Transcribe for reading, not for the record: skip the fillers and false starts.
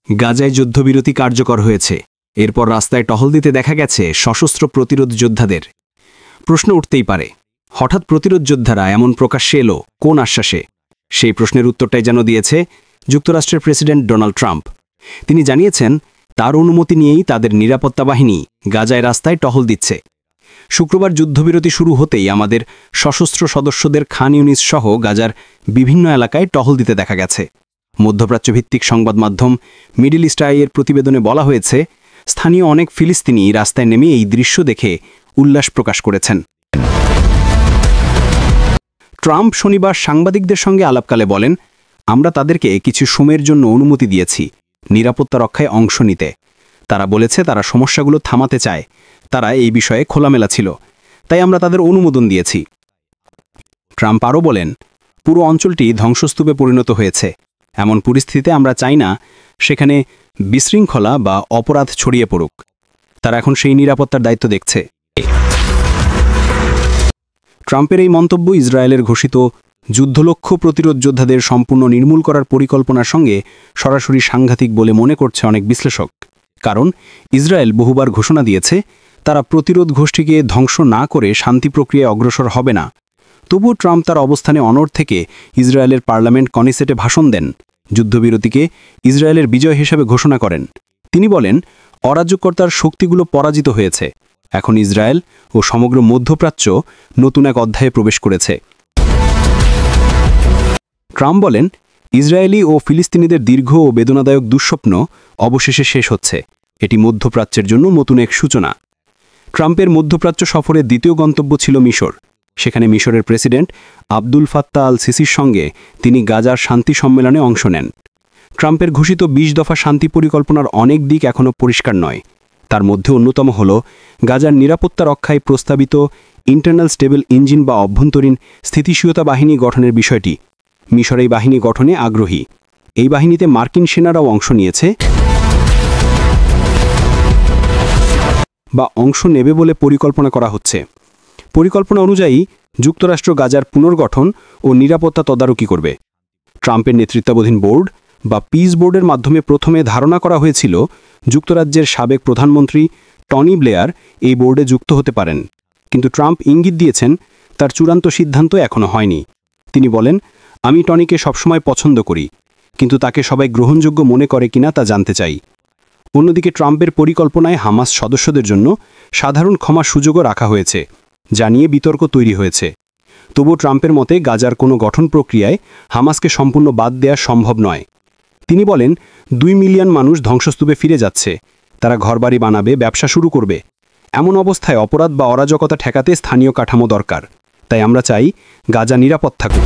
গাজায় যুদ্ধবিরতি কার্যকর হয়েছে। এরপর রাস্তায় টহল দিতে দেখা গেছে সশস্ত্র প্রতিরোধ যোদ্ধাদের। প্রশ্ন উঠতেই পারে, হঠাৎ প্রতিরোধ যোদ্ধারা এমন প্রকাশ্যে এলো কোন আশ্বাসে? সেই প্রশ্নের উত্তরটাই যেন দিয়েছে যুক্তরাষ্ট্রের প্রেসিডেন্ট ডোনাল্ড ট্রাম্প। তিনি জানিয়েছেন তার অনুমতি নিয়েই তাদের নিরাপত্তা বাহিনী গাজায় রাস্তায় টহল দিচ্ছে। শুক্রবার যুদ্ধবিরতি শুরু হতেই আমাদের সশস্ত্র সদস্যদের খান ইউনিস সহ গাজার বিভিন্ন এলাকায় টহল দিতে দেখা গেছে। মধ্যপ্রাচ্যভিত্তিক সংবাদ মাধ্যম মিডল ইস্ট আই এর প্রতিবেদনে বলা হয়েছে, স্থানীয় অনেক ফিলিস্তিনি রাস্তায় নেমে এই দৃশ্য দেখে উল্লাস প্রকাশ করেছেন। ট্রাম্প শনিবার সাংবাদিকদের সঙ্গে আলাপকালে বলেন, আমরা তাদেরকে কিছু সময়ের জন্য অনুমতি দিয়েছি নিরাপত্তা রক্ষায় অংশ নিতে। তারা বলেছে তারা সমস্যাগুলো থামাতে চায়। তারা এই বিষয়ে খোলামেলা ছিল, তাই আমরা তাদের অনুমোদন দিয়েছি। ট্রাম্প আরও বলেন, পুরো অঞ্চলটি ধ্বংসস্তূপে পরিণত হয়েছে। এমন পরিস্থিতিতে আমরা চাই না সেখানে বিশৃঙ্খলা বা অপরাধ ছড়িয়ে পড়ুক। তারা এখন সেই নিরাপত্তার দায়িত্ব দেখছে। ট্রাম্পের এই মন্তব্য ইসরায়েলের ঘোষিত যুদ্ধলক্ষ্য প্রতিরোধ যোদ্ধাদের সম্পূর্ণ নির্মূল করার পরিকল্পনার সঙ্গে সরাসরি সাংঘাতিক বলে মনে করছে অনেক বিশ্লেষক। কারণ ইসরায়েল বহুবার ঘোষণা দিয়েছে তারা প্রতিরোধ গোষ্ঠীকে ধ্বংস না করে শান্তি প্রক্রিয়ায় অগ্রসর হবে না। তবুও ট্রাম্প তার অবস্থানে অনড় থেকে ইসরায়েলের পার্লামেন্ট কনিসেটে ভাষণ দেন, যুদ্ধবিরতিকে ইসরায়েলের বিজয় হিসেবে ঘোষণা করেন। তিনি বলেন, অরাজকতার শক্তিগুলো পরাজিত হয়েছে। এখন ইসরায়েল ও সমগ্র মধ্যপ্রাচ্য নতুন এক অধ্যায়ে প্রবেশ করেছে। ট্রাম্প বলেন, ইসরায়েলি ও ফিলিস্তিনিদের দীর্ঘ ও বেদনাদায়ক দুঃস্বপ্ন অবশেষে শেষ হচ্ছে। এটি মধ্যপ্রাচ্যের জন্য নতুন এক সূচনা। ট্রাম্পের মধ্যপ্রাচ্য সফরের দ্বিতীয় গন্তব্য ছিল মিশর। সেখানে মিশরের প্রেসিডেন্ট আবদুল ফাত্তাহ আল সিসির সঙ্গে তিনি গাজার শান্তি সম্মেলনে অংশ নেন। ট্রাম্পের ঘোষিত ২০ দফা শান্তি পরিকল্পনার অনেক দিক এখনও পরিষ্কার নয়। তার মধ্যে অন্যতম হল গাজার নিরাপত্তা রক্ষায় প্রস্তাবিত ইন্টারনাল স্টেবল ইঞ্জিন বা অভ্যন্তরীণ স্থিতিশীলতা বাহিনী গঠনের বিষয়টি। মিশর এই বাহিনী গঠনে আগ্রহী। এই বাহিনীতে মার্কিন সেনারাও অংশ নিয়েছে বা অংশ নেবে বলে পরিকল্পনা করা হচ্ছে। পরিকল্পনা অনুযায়ী যুক্তরাষ্ট্র গাজার পুনর্গঠন ও নিরাপত্তা তদারকি করবে। ট্রাম্পের নেতৃত্বাধীন বোর্ড বা পিস বোর্ডের মাধ্যমে প্রথমে ধারণা করা হয়েছিল যুক্তরাজ্যের সাবেক প্রধানমন্ত্রী টনি ব্লেয়ার এই বোর্ডে যুক্ত হতে পারেন। কিন্তু ট্রাম্প ইঙ্গিত দিয়েছেন তার চূড়ান্ত সিদ্ধান্ত এখনও হয়নি। তিনি বলেন, আমি টনিকে সবসময় পছন্দ করি, কিন্তু তাকে সবাই গ্রহণযোগ্য মনে করে কিনা তা জানতে চাই। অন্যদিকে ট্রাম্পের পরিকল্পনায় হামাস সদস্যদের জন্য সাধারণ ক্ষমার সুযোগও রাখা হয়েছে, যা নিয়ে বিতর্ক তৈরি হয়েছে। তবু ট্রাম্পের মতে গাজার কোনো গঠন প্রক্রিয়ায় হামাসকে সম্পূর্ণ বাদ দেওয়া সম্ভব নয়। তিনি বলেন, ২ মিলিয়ন মানুষ ধ্বংসস্তূপে ফিরে যাচ্ছে। তারা ঘরবাড়ি বানাবে, ব্যবসা শুরু করবে। এমন অবস্থায় অপরাধ বা অরাজকতা ঠেকাতে স্থানীয় কাঠামো দরকার। তাই আমরা চাই গাজা নিরাপদ থাকুক।